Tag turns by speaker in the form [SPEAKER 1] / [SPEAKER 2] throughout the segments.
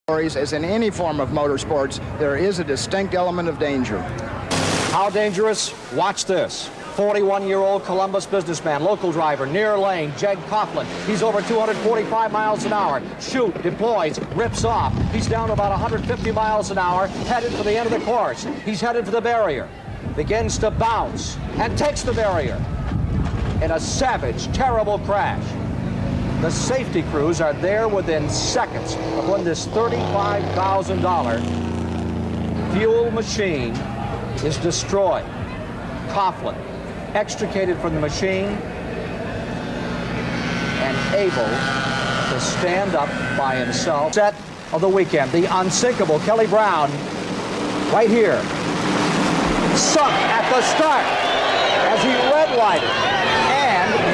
[SPEAKER 1] As in any form of motorsports, there is a distinct element of danger.
[SPEAKER 2] How dangerous? Watch this. 41-year-old Columbus businessman, local driver, near lane, Jeg Coughlin. He's over 245 miles an hour. Shoot, deploys, rips off. He's down to about 150 miles an hour, headed for the end of the course. He's headed for the barrier. Begins to bounce and takes the barrier in a savage, terrible crash. The safety crews are there within seconds of when this $35,000 fuel machine is destroyed. Coughlin extricated from the machine and able to stand up by himself. Set of the weekend, the unsinkable Kelly Brown, right here, sunk at the start as he red-lighted.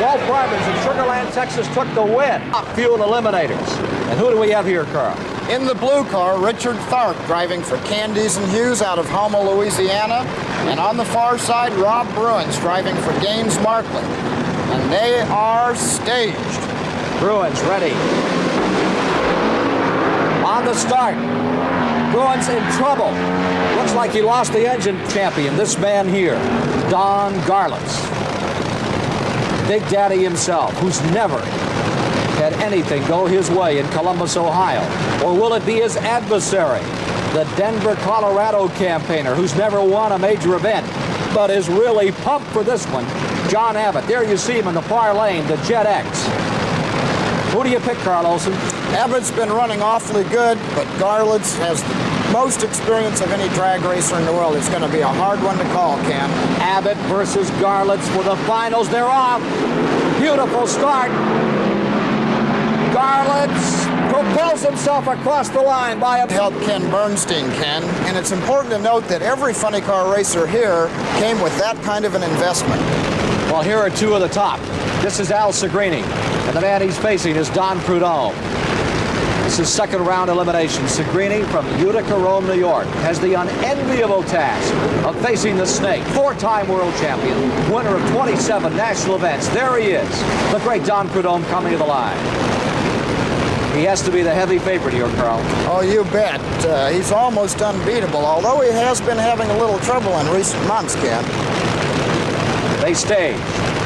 [SPEAKER 2] Walt Barbans in Sugar Land, Texas took the win. Fuel eliminators. And who do we have here, Carl?
[SPEAKER 1] In the blue car, Richard Tharp driving for Candies and Hughes out of Houma, Louisiana. And on the far side, Rob Bruins driving for Gaines Markley. And they are staged.
[SPEAKER 2] Bruins ready. On the start. Bruins in trouble. Looks like he lost the engine. Champion, this man here, Don Garlits. Big Daddy himself, who's never had anything go his way in Columbus, Ohio. Or will it be his adversary, the Denver, Colorado campaigner, who's never won a major event, but is really pumped for this one, John Abbott. There you see him in the far lane, the Jet X. Who do you pick, Carl Olson?
[SPEAKER 1] Abbott's been running awfully good, but Garlits has the most experience of any drag racer in the world. It's going to be a hard one to call, Ken.
[SPEAKER 2] Abbott versus Garlits for the finals. They're off. Beautiful start. Garlits propels himself across the line by a...
[SPEAKER 1] Help Ken Bernstein, Ken. And it's important to note that every funny car racer here came with that kind of an investment.
[SPEAKER 2] Well, here are two of the top. This is Al Segrini, and the man he's facing is Don Prudhomme. This is second round elimination. Segrini from Utica, Rome, New York, has the unenviable task of facing the Snake, four-time world champion, winner of 27 national events. There he is, the great Don Prudhomme coming to the line. He has to be the heavy favorite here, Carl.
[SPEAKER 1] Oh, you bet. He's almost unbeatable, although he has been having a little trouble in recent months, Ken.
[SPEAKER 2] They stage.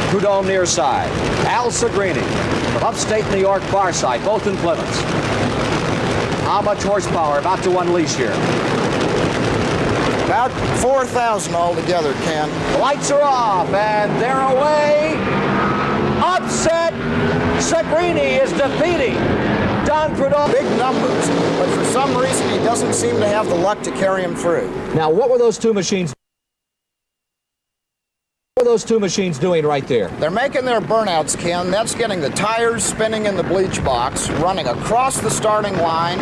[SPEAKER 2] Prudhomme near side. Al Segrini from upstate New York, far side, both in Plymouth. How much horsepower about to unleash here?
[SPEAKER 1] About 4,000 altogether, Ken.
[SPEAKER 2] The lights are off, and they're away. Upset. Segrini is defeating Don Prudhomme.
[SPEAKER 1] Big numbers, but for some reason he doesn't seem to have the luck to carry him through.
[SPEAKER 2] Now, what were those two machines? What are those two machines doing right there?
[SPEAKER 1] They're making their burnouts, Ken. That's getting the tires spinning in the bleach box, running across the starting line,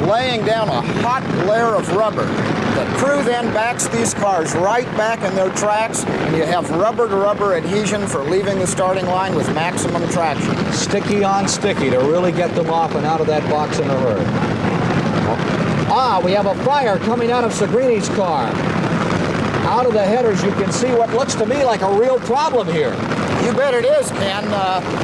[SPEAKER 1] laying down a hot layer of rubber. The crew then backs these cars right back in their tracks, and you have rubber-to-rubber adhesion for leaving the starting line with maximum traction.
[SPEAKER 2] Sticky on sticky to really get them off and out of that box in a hurry. Ah, we have a fire coming out of Segrini's car. Out of the headers, you can see what looks to me like a real problem here.
[SPEAKER 1] You bet it is, Ken.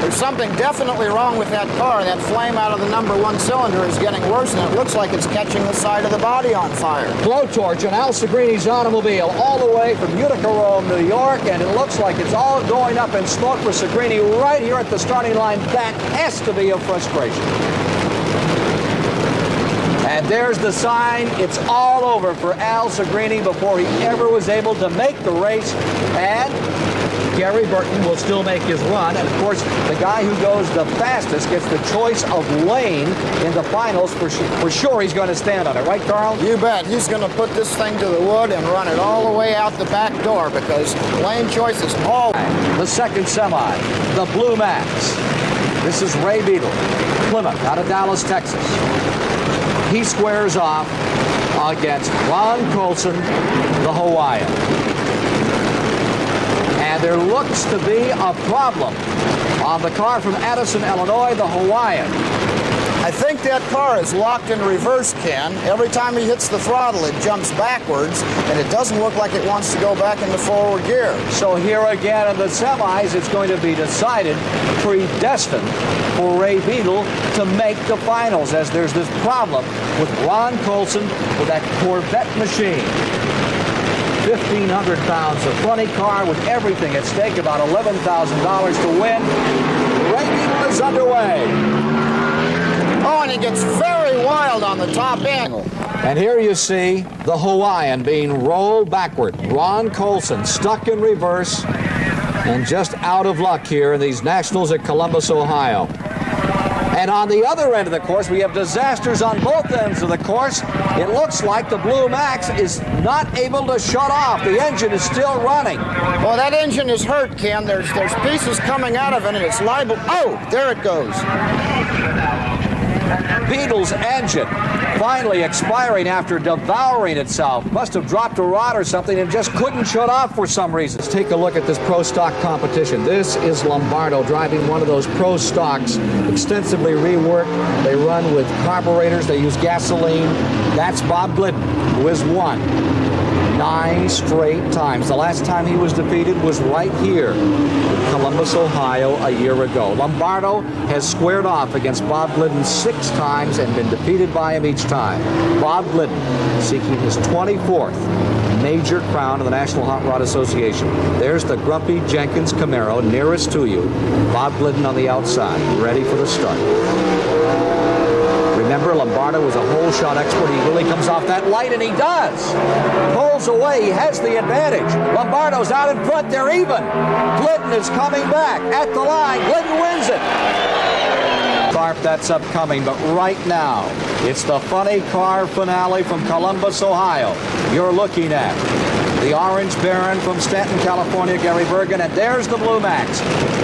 [SPEAKER 1] There's something definitely wrong with that car. That flame out of the number one cylinder is getting worse, and it looks like it's catching the side of the body on fire.
[SPEAKER 2] Blowtorch on Al Segrini's automobile all the way from Utica, Rome, New York, and it looks like it's all going up in smoke for Segrini right here at the starting line. That has to be a frustration. And there's the sign. It's all over for Al Segrini before he ever was able to make the race. And Gary Burton will still make his run. And, of course, the guy who goes the fastest gets the choice of lane in the finals. For sure he's going to stand on it. Right, Carl?
[SPEAKER 1] You bet. He's going to put this thing to the wood and run it all the way out the back door because lane choice is all...
[SPEAKER 2] The second semi, the Blue Max. This is Ray Beadle, Plymouth, out of Dallas, Texas. He squares off against Ron Coulson, the Hawaiian. And there looks to be a problem on the car from Addison, Illinois, the Hawaiian.
[SPEAKER 1] I think that car is locked in reverse, Ken. Every time he hits the throttle, it jumps backwards, and it doesn't look like it wants to go back into forward gear.
[SPEAKER 2] So here again in the semis, it's going to be decided, predestined for Ray Beadle to make the finals, as there's this problem with Ron Coulson with that Corvette machine. 1,500 pounds, a funny car with everything at stake, about $11,000 to win. Ray Beadle is underway.
[SPEAKER 1] Oh, and he gets very wild on the top end.
[SPEAKER 2] And here you see the Hawaiian being rolled backward. Ron Coulson stuck in reverse and just out of luck here in these Nationals at Columbus, Ohio. And on the other end of the course, we have disasters on both ends of the course. It looks like the Blue Max is not able to shut off. The engine is still running.
[SPEAKER 1] Well, that engine is hurt, Ken. There's pieces coming out of it, and it's liable. Oh, there it goes.
[SPEAKER 2] Beadle's engine finally expiring after devouring itself. Must have dropped a rod or something and just couldn't shut off for some reason. Let's take a look at this pro stock competition. This is Lombardo driving one of those pro stocks, extensively reworked. They run with carburetors. They use gasoline. That's Bob Glidden, who has won 9 straight times. The last time he was defeated was right here in Columbus, Ohio, a year ago. Lombardo has squared off against Bob Glidden 6 times and been defeated by him each time. Bob Glidden seeking his 24th major crown of the National Hot Rod Association. There's the grumpy Jenkins Camaro nearest to you. Bob Glidden on the outside, ready for the start. Remember, Lombardo was a whole shot expert. He really comes off that light, and he does. Pulls away. He has the advantage. Lombardo's out in front. They're even. Glidden is coming back at the line. Glidden wins it. Tharp, that's upcoming, but right now, it's the funny car finale from Columbus, Ohio. You're looking at the Orange Baron from Stanton, California, Gary Bergen, and there's the Blue Max,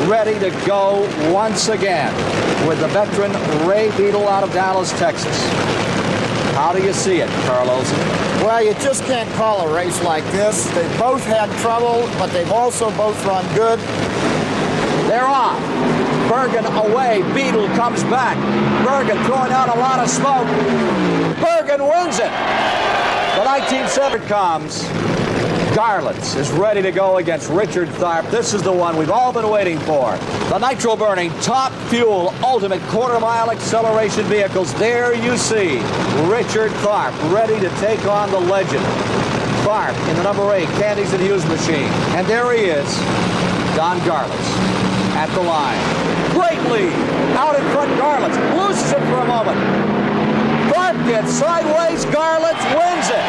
[SPEAKER 2] ready to go once again with the veteran Ray Beadle out of Dallas, Texas. How do you see it, Carlos?
[SPEAKER 1] Well, you just can't call a race like this. They've both had trouble, but they've also both run good.
[SPEAKER 2] They're off. Bergen away. Beadle comes back. Bergen throwing out a lot of smoke. Bergen wins it. The 1970 comes. Garlitz is ready to go against Richard Tharp. This is the one we've all been waiting for. The nitro-burning, top-fuel, ultimate quarter-mile acceleration vehicles. There you see Richard Tharp ready to take on the legend. Tharp in the number 8 Candies and Hughes machine. And there he is, Don Garlitz at the line. Great lead. Out in front, Garlitz loses it for a moment. Tharp gets sideways. Garlitz wins it.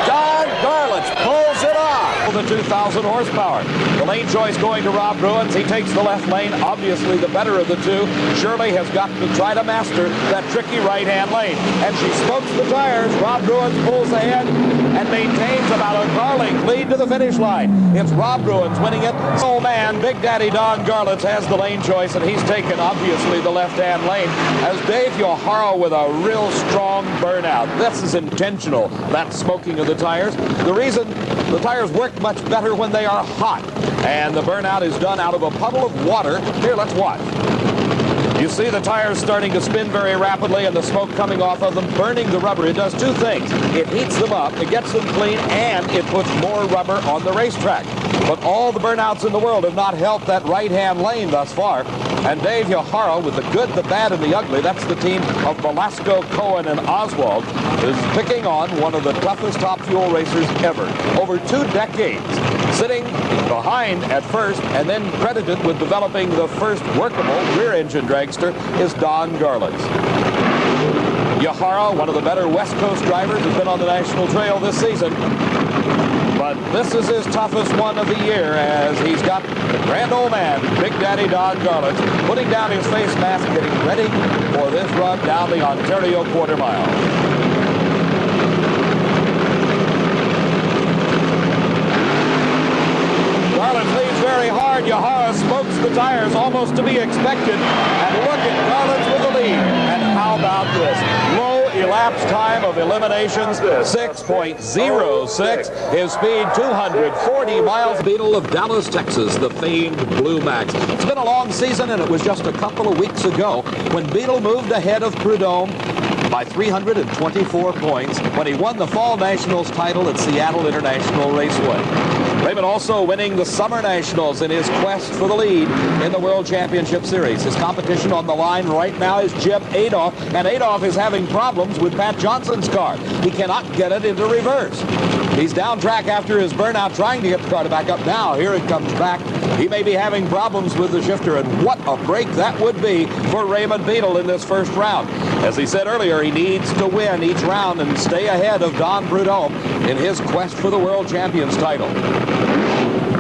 [SPEAKER 2] Don Garlitz pulls it off.
[SPEAKER 3] The 2,000 horsepower. The lane choice going to Rob Bruins. He takes the left lane, obviously the better of the two. Shirley has got to try to master that tricky right-hand lane. And she smokes the tires. Rob Bruins pulls ahead and maintains about a car-length lead to the finish line. It's Rob Bruins winning it. Oh man, Big Daddy Don Garlitz has the lane choice, and he's taken, obviously, the left-hand lane. As Dave Yohara with a real strong burnout. This is intentional, that smoking of the tires. The reason the tires work much better when they are hot. And the burnout is done out of a puddle of water. Here, let's watch. You see the tires starting to spin very rapidly and the smoke coming off of them, burning the rubber. It does 2 things. It heats them up, it gets them clean, and it puts more rubber on the racetrack. But all the burnouts in the world have not helped that right-hand lane thus far. And Dave Yohara, with the good, the bad, and the ugly, that's the team of Velasco, Cohen, and Oswald, is picking on one of the toughest top fuel racers ever. Over 2 decades, sitting behind at first, and then credited with developing the first workable rear-engine dragster, is Don Garlitz. Yohara, one of the better West Coast drivers, has been on the national trail this season. But this is his toughest one of the year, as he's got the grand old man, Big Daddy Don Garlitz, putting down his face mask, getting ready for this run down the Ontario quarter mile. Garlitz leads very hard. Yohara smokes the tires, almost to be expected. And look at Garlitz with the lead. And how about this? Low elapsed time of eliminations, 6.06. His speed, 240 miles. Beetle of Dallas, Texas, the famed Blue Max. It's been a long season, and it was just a couple of weeks ago when Beetle moved ahead of Prudhomme by 324 points when he won the Fall Nationals title at Seattle International Raceway. Raymond also winning the Summer Nationals in his quest for the lead in the World Championship Series. His competition on the line right now is Jeb Adolph, and Adolph is having problems with Pat Johnson's car. He cannot get it into reverse. He's down track after his burnout, trying to get the car to back up. Now, here it comes back. He may be having problems with the shifter, and what a break that would be for Raymond Beetle in this first round. As he said earlier, he needs to win each round and stay ahead of Don Prudhomme in his quest for the World Champions title.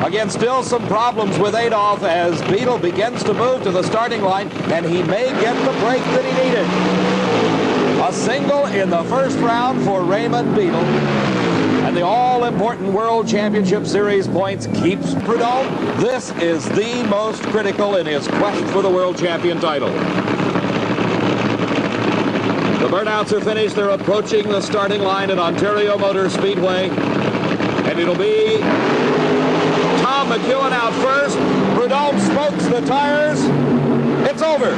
[SPEAKER 3] Again, still some problems with Adolph as Beetle begins to move to the starting line, and he may get the break that he needed. A single in the first round for Raymond Beetle. And the all-important World Championship Series points keeps Prudhomme. This is the most critical in his quest for the World Champion title. The burnouts are finished. They're approaching the starting line at Ontario Motor Speedway. And it'll be Tom McEwen out first. Prudhomme smokes the tires. It's over.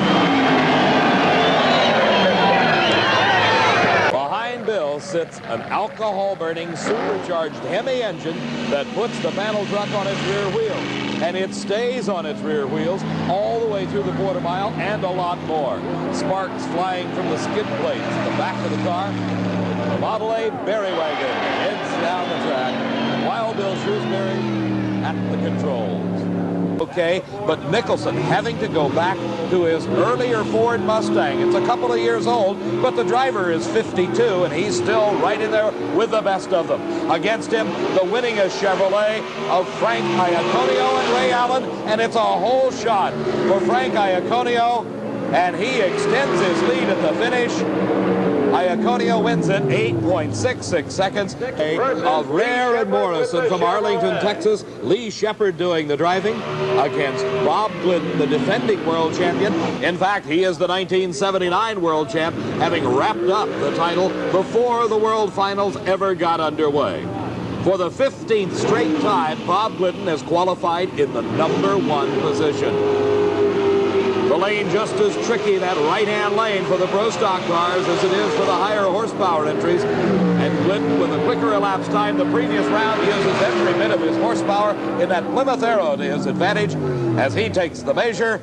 [SPEAKER 3] Bill sits an alcohol-burning, supercharged Hemi engine that puts the panel truck on its rear wheels. And it stays on its rear wheels all the way through the quarter mile and a lot more. Sparks flying from the skid plates at the back of the car. The Model A Berry Wagon heads down the track. Wild Bill Shrewsbury at the controls. Okay, but Nicholson having to go back to his earlier Ford Mustang. It's a couple of years old, but the driver is 52, and he's still right in there with the best of them. Against him, the winningest Chevrolet of Frank Iaconio and Ray Allen, and it's a whole shot for Frank Iaconio, and he extends his lead at the finish. Iaconio wins it 8.66 seconds. Of Rare and Morrison from Arlington, Texas. Lee Shepard doing the driving against Bob Glidden, the defending world champion. In fact, he is the 1979 world champ, having wrapped up the title before the world finals ever got underway. For the 15th straight time, Bob Glidden has qualified in the #1 position. The lane just as tricky, that right-hand lane for the Pro Stock cars, as it is for the higher horsepower entries. And Glidden, with a quicker elapsed time the previous round, uses every bit of his horsepower in that Plymouth Arrow to his advantage as he takes the measure.